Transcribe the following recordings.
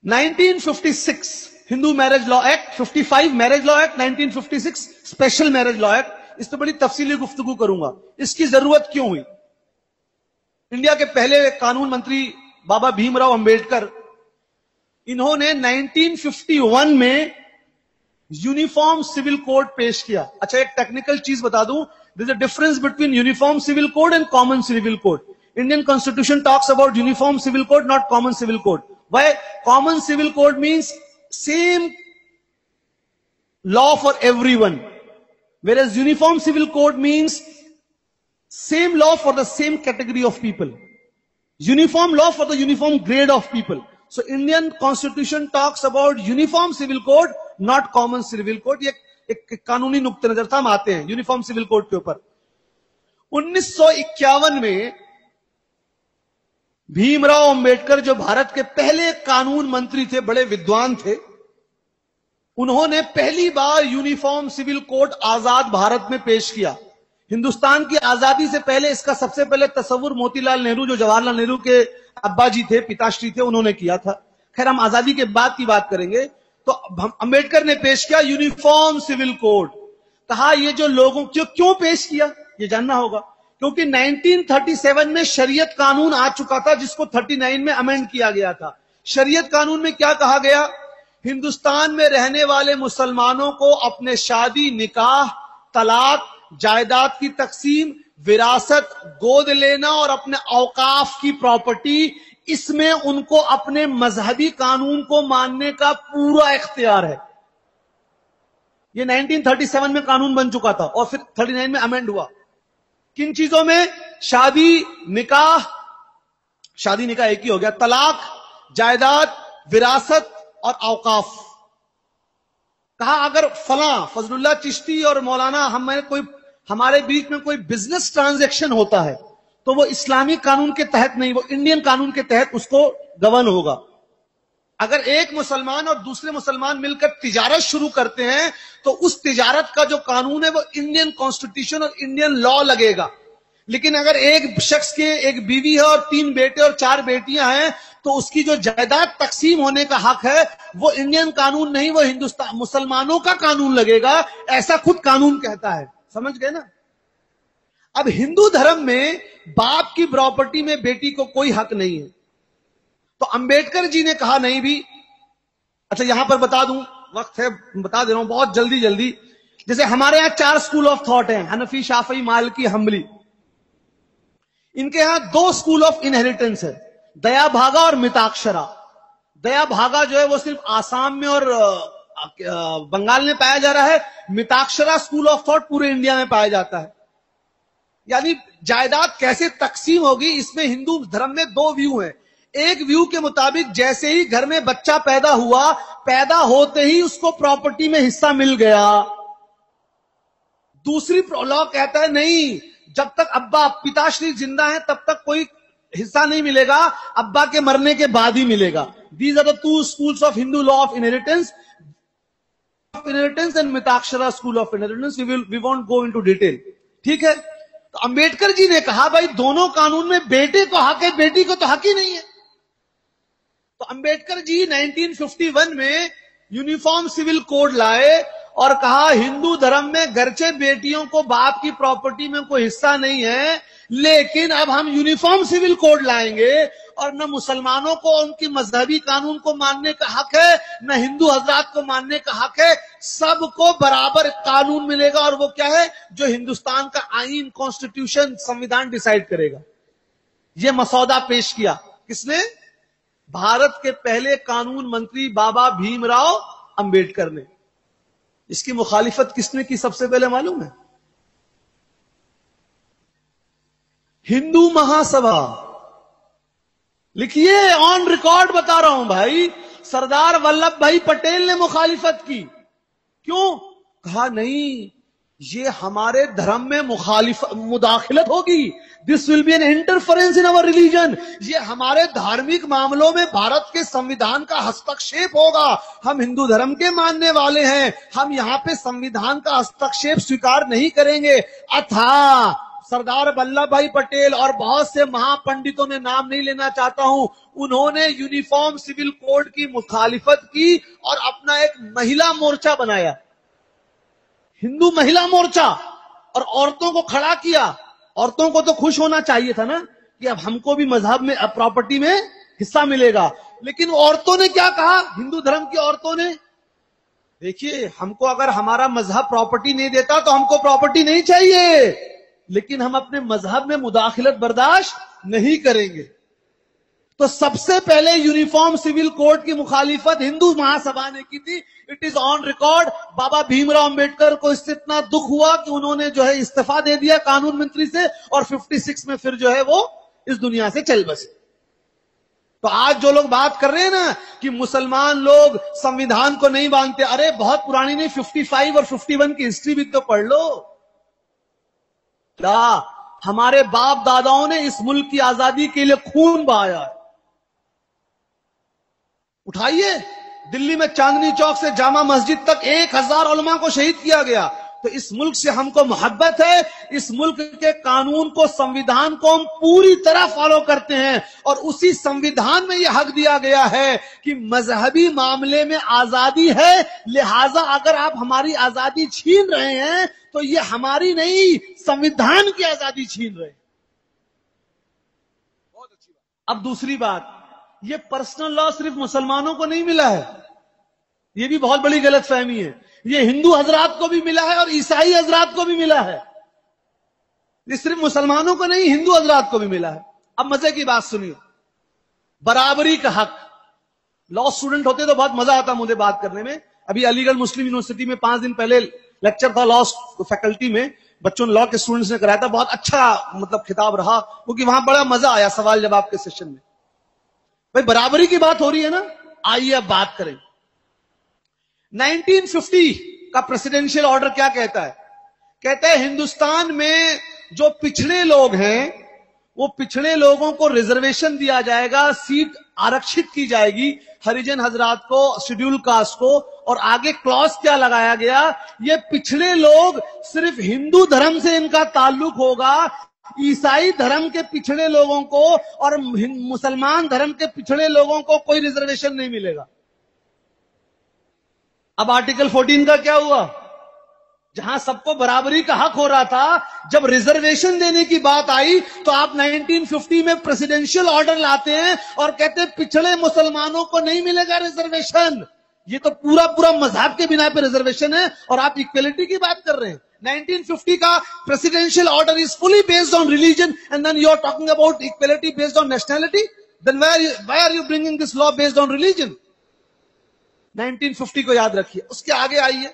1956 Hindu marriage law act, 55 marriage law act, 1956 special marriage law act. इस पर बड़ी तफसीली गुफ्तगू करूंगा, इसकी जरूरत क्यों हुई। इंडिया के पहले कानून मंत्री बाबा भीमराव अंबेडकर, इन्होंने 1951 में यूनिफॉर्म सिविल कोड पेश किया। अच्छा, एक टेक्निकल चीज बता दूं, there is a difference between uniform civil code and common civil code. Indian constitution talks about uniform civil code, not common civil code. Why? Common civil code means same law for everyone, whereas uniform civil code means same law for the same category of people, uniform law for the uniform grade of people. So Indian constitution talks about uniform civil code, not common civil code. ये एक कानूनी नुक्ते नजर था, हम आते हैं uniform civil code के ऊपर। 1951 में भीमराव अंबेडकर, जो भारत के पहले कानून मंत्री थे, बड़े विद्वान थे, उन्होंने पहली बार यूनिफॉर्म सिविल कोड आजाद भारत में पेश किया। हिंदुस्तान की आजादी से पहले इसका सबसे पहले तस्वुर मोतीलाल नेहरू, जो जवाहरलाल नेहरू के अब्बा जी थे, पिताश्री थे, उन्होंने किया था। खैर, हम आजादी के बाद की बात करेंगे। तो अंबेडकर ने पेश किया यूनिफॉर्म सिविल कोड। कहा ये जो लोगों क्यों पेश किया, ये जानना होगा। क्योंकि 1937 में शरीयत कानून आ चुका था, जिसको 39 में अमेंड किया गया था। शरीयत कानून में क्या कहा गया? हिंदुस्तान में रहने वाले मुसलमानों को अपने शादी, निकाह, तलाक, जायदाद की तकसीम, विरासत, गोद लेना और अपने औकाफ की प्रॉपर्टी, इसमें उनको अपने मजहबी कानून को मानने का पूरा इख्तियार है। ये 1937 में कानून बन चुका था और फिर 39 में अमेंड हुआ। किन चीजों में? शादी, निकाह, शादी निकाह एक ही हो गया, तलाक, जायदाद, विरासत और औकाफ। कहा अगर फला फजलुल्लाह चिश्ती और मौलाना हमारे बीच में कोई बिजनेस ट्रांजैक्शन होता है, तो वो इस्लामी कानून के तहत नहीं, वो इंडियन कानून के तहत उसको गवर्न होगा। अगर एक मुसलमान और दूसरे मुसलमान मिलकर तिजारत शुरू करते हैं, तो उस तिजारत का जो कानून है वो इंडियन कॉन्स्टिट्यूशन और इंडियन लॉ लगेगा। लेकिन अगर एक शख्स के एक बीवी है और 3 बेटे और 4 बेटियां हैं, तो उसकी जो जायदाद तकसीम होने का हक है वो इंडियन कानून नहीं, वो हिंदुस्तान मुसलमानों का कानून लगेगा। ऐसा खुद कानून कहता है। समझ गए ना? अब हिंदू धर्म में बाप की प्रॉपर्टी में बेटी को कोई हक नहीं है। तो अंबेडकर जी ने कहा नहीं भी। अच्छा, यहां पर बता दूं, वक्त है, बता दे रहा हूं बहुत जल्दी जल्दी। जैसे हमारे यहां 4 स्कूल ऑफ थॉट हैं, हनफी, शाफी, मालिकी, हम्बली। इनके यहां 2 स्कूल ऑफ इनहेरिटेंस है, दया भागा और मिताक्षरा। दया भागा जो है वो सिर्फ आसाम में और बंगाल में पाया जा रहा है। मिताक्षरा स्कूल ऑफ थॉट पूरे इंडिया में पाया जाता है। यानी जायदाद कैसे तकसीम होगी, इसमें हिंदू धर्म में 2 व्यू हैं। एक व्यू के मुताबिक जैसे ही घर में बच्चा पैदा हुआ, पैदा होते ही उसको प्रॉपर्टी में हिस्सा मिल गया। दूसरी लॉ कहता है नहीं, जब तक अब्बा पिताश्री जिंदा है तब तक कोई हिस्सा नहीं मिलेगा, अब्बा के मरने के बाद ही मिलेगा। These are the 2 schools of Hindu law of inheritance and Mitakshara school of inheritance. We won't go into detail, ठीक है? तो अंबेडकर जी ने कहा भाई दोनों कानून में बेटे को हक है, बेटी को तो हक ही नहीं है। तो अंबेडकर जी 1951 में यूनिफॉर्म सिविल कोड लाए और कहा हिंदू धर्म में गरचे बेटियों को बाप की प्रॉपर्टी में कोई हिस्सा नहीं है, लेकिन अब हम यूनिफॉर्म सिविल कोड लाएंगे और न मुसलमानों को उनकी मजहबी कानून को मानने का हक है, न हिंदू हजरात को मानने का हक है। सबको बराबर कानून मिलेगा। और वो क्या है? जो हिंदुस्तान का आईन, कॉन्स्टिट्यूशन, संविधान डिसाइड करेगा। यह मसौदा पेश किया किसने? भारत के पहले कानून मंत्री बाबा भीमराव अंबेडकर ने। इसकी मुखालिफत किसने की सबसे पहले मालूम है? हिंदू महासभा। लिखिए, ऑन रिकॉर्ड बता रहा हूं भाई, सरदार वल्लभ भाई पटेल ने मुखालिफत की। क्यों? कहा नहीं, ये हमारे धर्म में मुदाखिलत होगी। This will be an interference in our religion. ये हमारे धार्मिक मामलों में भारत के संविधान का हस्तक्षेप होगा। हम हिंदू धर्म के मानने वाले हैं, हम यहां पे संविधान का हस्तक्षेप स्वीकार नहीं करेंगे। अथा सरदार वल्लभ भाई पटेल और बहुत से महापंडितों ने, नाम नहीं लेना चाहता हूं, उन्होंने यूनिफॉर्म सिविल कोड की मुखालिफत की और अपना एक महिला मोर्चा बनाया, हिंदू महिला मोर्चा, और औरतों को खड़ा किया। औरतों को तो खुश होना चाहिए था ना कि अब हमको भी मजहब में, अब प्रॉपर्टी में हिस्सा मिलेगा। लेकिन औरतों ने क्या कहा, हिंदू धर्म की औरतों ने, देखिए हमको अगर हमारा मजहब प्रॉपर्टी नहीं देता तो हमको प्रॉपर्टी नहीं चाहिए, लेकिन हम अपने मजहब में मुदाखिलत बर्दाश्त नहीं करेंगे। तो सबसे पहले यूनिफॉर्म सिविल कोड की मुखालिफत हिंदू महासभा ने की थी। It is on record. Baba Bhimrao Ambedkar को इससे इतना दुख हुआ कि उन्होंने जो है इस्तीफा दे दिया कानून मंत्री से, और 56 में फिर जो है वो इस दुनिया से चल बसे। तो आज जो लोग बात कर रहे हैं ना कि मुसलमान लोग संविधान को नहीं मानते, अरे बहुत पुरानी नहीं, 55 और 51 की हिस्ट्री भी तो पढ़ लो। क्या हमारे बाप दादाओं ने इस मुल्क की आजादी के लिए खून बहाया है। उठाइए, दिल्ली में चांदनी चौक से जामा मस्जिद तक 1000 उलमा को शहीद किया गया। तो इस मुल्क से हमको मोहब्बत है, इस मुल्क के कानून को, संविधान को हम पूरी तरह फॉलो करते हैं, और उसी संविधान में यह हक दिया गया है कि मजहबी मामले में आजादी है, लिहाजा अगर आप हमारी आजादी छीन रहे हैं तो ये हमारी नहीं, संविधान की आजादी छीन रहे हैं। बहुत अच्छी बात। अब दूसरी बात, ये पर्सनल लॉ सिर्फ मुसलमानों को नहीं मिला है, ये भी बहुत बड़ी गलतफहमी है। ये हिंदू हजरात को भी मिला है और ईसाई हजरात को भी मिला है। ये सिर्फ मुसलमानों को नहीं, हिंदू हजरात को भी मिला है। अब मजे की बात सुनिए, बराबरी का हक। लॉ स्टूडेंट होते तो बहुत मजा आता मुझे बात करने में। अभी अलीगढ़ मुस्लिम यूनिवर्सिटी में 5 दिन पहले लेक्चर था लॉ फैकल्टी में, बच्चों ने, लॉ के स्टूडेंट्स ने कराया था। बहुत अच्छा मतलब खिताब रहा, क्योंकि वहां बड़ा मजा आया सवाल जवाब के सेशन में। भाई बराबरी की बात हो रही है ना, आइए अब बात करें। 1950 का प्रेसिडेंशियल ऑर्डर क्या कहता है? कहता है हिंदुस्तान में जो पिछड़े लोग हैं, वो पिछड़े लोगों को रिजर्वेशन दिया जाएगा, सीट आरक्षित की जाएगी हरिजन हजरात को, शेड्यूल कास्ट को। और आगे क्लॉज क्या लगाया गया, ये पिछड़े लोग सिर्फ हिंदू धर्म से इनका ताल्लुक होगा, ईसाई धर्म के पिछड़े लोगों को और मुसलमान धर्म के पिछड़े लोगों को कोई रिजर्वेशन नहीं मिलेगा। अब आर्टिकल 14 का क्या हुआ? जहां सबको बराबरी का हक हो रहा था, जब रिजर्वेशन देने की बात आई तो आप 1950 में प्रेसिडेंशियल ऑर्डर लाते हैं और कहते हैं पिछड़े मुसलमानों को नहीं मिलेगा रिजर्वेशन। ये तो पूरा पूरा मजहब के बिना पे रिजर्वेशन है, और आप इक्वलिटी की बात कर रहे हैं। 1950 का presidential order is fully based on religion, and then you are talking about equality based on nationality. Then why are you bringing this law based on religion? 1950 को याद रखिए। उसके आगे आइए,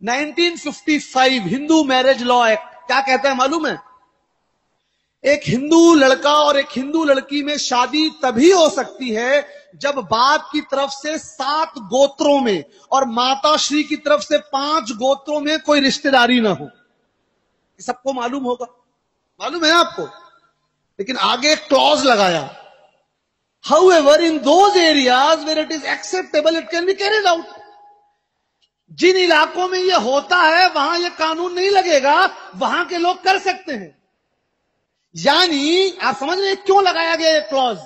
1955 हिंदू मैरिज लॉ एक्ट क्या कहता है मालूम है? एक हिंदू लड़का और एक हिंदू लड़की में शादी तभी हो सकती है जब बाप की तरफ से 7 गोत्रों में और माता श्री की तरफ से 5 गोत्रों में कोई रिश्तेदारी ना हो। सबको मालूम होगा, मालूम है आपको। लेकिन आगे क्लॉज लगाया, however in those areas where it is acceptable it can be carried out। जिन इलाकों में यह होता है वहां यह कानून नहीं लगेगा, वहां के लोग कर सकते हैं। यानी आप समझ रहे हैं क्यों लगाया गया ये क्लॉज?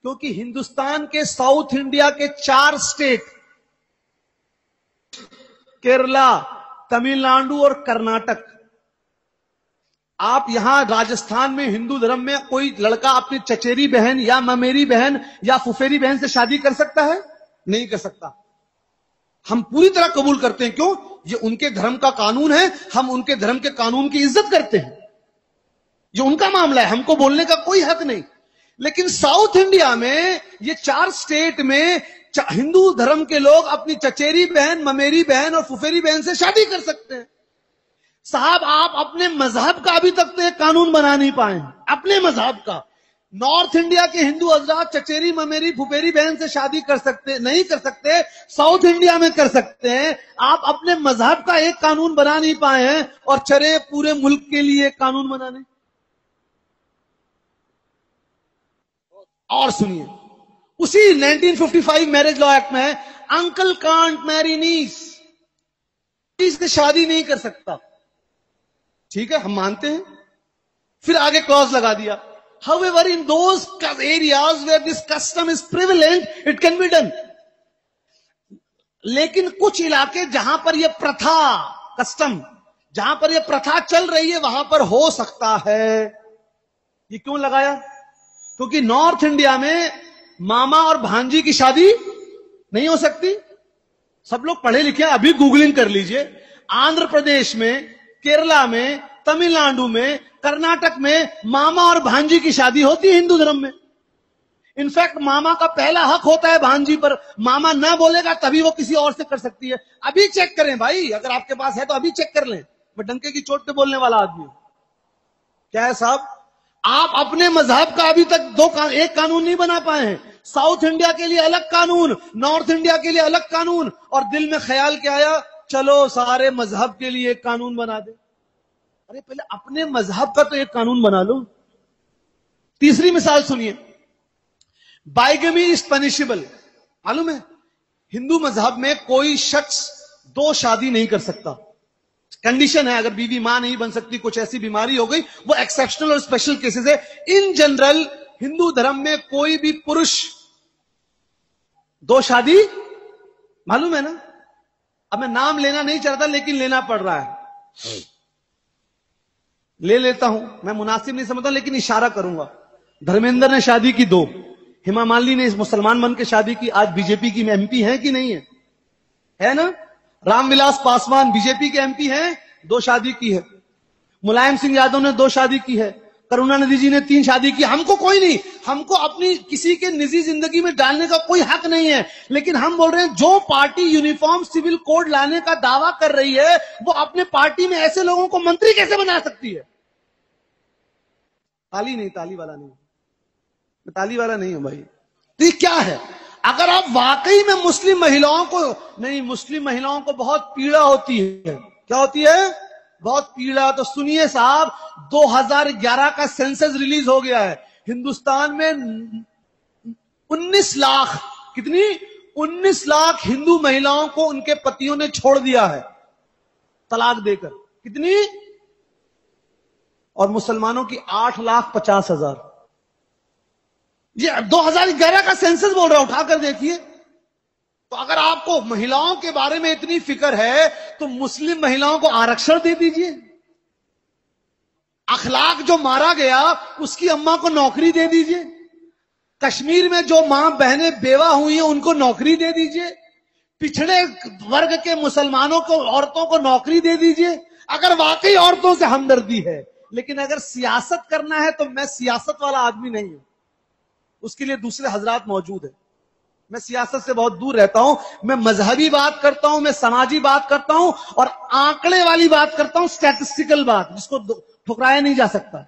क्योंकि हिंदुस्तान के साउथ इंडिया के 4 स्टेट, केरला, तमिलनाडु और कर्नाटक, आप यहां राजस्थान में हिंदू धर्म में कोई लड़का अपनी चचेरी बहन या ममेरी बहन या फुफेरी बहन से शादी कर सकता है? नहीं कर सकता। हम पूरी तरह कबूल करते हैं। क्यों? ये उनके धर्म का कानून है, हम उनके धर्म के कानून की इज्जत करते हैं। ये उनका मामला है, हमको बोलने का कोई हक नहीं। लेकिन साउथ इंडिया में ये 4 स्टेट में हिंदू धर्म के लोग अपनी चचेरी बहन, ममेरी बहन और फुफेरी बहन से शादी कर सकते हैं। साहब आप अपने मजहब का अभी तक तो एक कानून बना नहीं पाए हैं, अपने मजहब का। नॉर्थ इंडिया के हिंदू हजरात चचेरी ममेरी फुफेरी बहन से शादी कर सकते नहीं कर सकते, साउथ इंडिया में कर सकते हैं। आप अपने मजहब का एक कानून बना नहीं पाए हैं और चले पूरे मुल्क के लिए एक कानून बनाने। और सुनिए, उसी 1955 मैरिज लॉ एक्ट में अंकल कांट मैरी नीस, से शादी नहीं कर सकता। ठीक है, हम मानते हैं। फिर आगे क्लॉज लगा दिया, however in those areas where this custom is prevalent it can be done। लेकिन कुछ इलाके जहां पर यह प्रथा, कस्टम, जहां पर यह प्रथा चल रही है वहां पर हो सकता है। ये क्यों लगाया? क्योंकि नॉर्थ इंडिया में मामा और भांजी की शादी नहीं हो सकती। सब लोग पढ़े लिखे हैं, अभी गूगलिंग कर लीजिए। आंध्र प्रदेश में, केरला में, तमिलनाडु में, कर्नाटक में मामा और भांजी की शादी होती है हिंदू धर्म में। इनफैक्ट मामा का पहला हक होता है भांजी पर, मामा ना बोलेगा तभी वो किसी और से कर सकती है। अभी चेक करें भाई, अगर आपके पास है तो अभी चेक कर लें। मैं डंके की चोट पे बोलने वाला आदमी हूं। क्या है साहब, आप अपने मजहब का अभी तक एक कानून नहीं बना पाए हैं। साउथ इंडिया के लिए अलग कानून, नॉर्थ इंडिया के लिए अलग कानून, और दिल में ख्याल क्या आया, चलो सारे मजहब के लिए एक कानून बना दे। अरे पहले अपने मजहब का तो एक कानून बना लो। तीसरी मिसाल सुनिए, बाइगमी इज पनिशेबल। मालूम है हिंदू मजहब में कोई शख्स 2 शादी नहीं कर सकता। कंडीशन है, अगर बीवी मां नहीं बन सकती, कुछ ऐसी बीमारी हो गई, वो एक्सेप्शनल और स्पेशल केसेस है। इन जनरल हिंदू धर्म में कोई भी पुरुष 2 शादी, मालूम है ना। अब मैं नाम लेना नहीं चाहता लेकिन लेना पड़ रहा है, ले लेता हूं। मैं मुनासिब नहीं समझता लेकिन इशारा करूंगा। धर्मेंद्र ने शादी की 2, हेमा मालिनी ने इस मुसलमान बन के शादी की, आज बीजेपी की एमपी है कि नहीं है? है ना। रामविलास पासवान बीजेपी के एमपी हैं, 2 शादी की है। मुलायम सिंह यादव ने 2 शादी की है। करुणानिधि जी ने 3 शादी की। हमको कोई नहीं, हमको अपनी किसी के निजी जिंदगी में डालने का कोई हक नहीं है। लेकिन हम बोल रहे हैं जो पार्टी यूनिफॉर्म सिविल कोड लाने का दावा कर रही है वो अपने पार्टी में ऐसे लोगों को मंत्री कैसे बना सकती है? ताली नहीं, ताली वाला नहीं, मैं ताली वाला नहीं हूं भाई। तो ये क्या है? अगर आप वाकई में मुस्लिम महिलाओं को, नहीं, मुस्लिम महिलाओं को बहुत पीड़ा होती है। क्या होती है? बहुत पीड़ा। तो सुनिए साहब, 2011 का सेंसस रिलीज हो गया है। हिंदुस्तान में 19 लाख, कितनी? 19 लाख हिंदू महिलाओं को उनके पतियों ने छोड़ दिया है तलाक देकर। कितनी? और मुसलमानों की 8,50,000। ये 2011 का सेंसस बोल रहा है, उठाकर देखिए। तो अगर आपको महिलाओं के बारे में इतनी फिक्र है तो मुस्लिम महिलाओं को आरक्षण दे दीजिए। अखलाक जो मारा गया उसकी अम्मा को नौकरी दे दीजिए। कश्मीर में जो मां बहनें बेवा हुई हैं उनको नौकरी दे दीजिए। पिछड़े वर्ग के मुसलमानों को, औरतों को नौकरी दे दीजिए। अगर वाकई औरतों से हमदर्दी है। लेकिन अगर सियासत करना है तो मैं सियासत वाला आदमी नहीं हूं, उसके लिए दूसरे हजरात मौजूद है। मैं सियासत से बहुत दूर रहता हूं। मैं मजहबी बात करता हूं, मैं समाजी बात करता हूं और आंकड़े वाली बात करता हूं, स्टैटिस्टिकल बात जिसको ठुकराया नहीं जा सकता।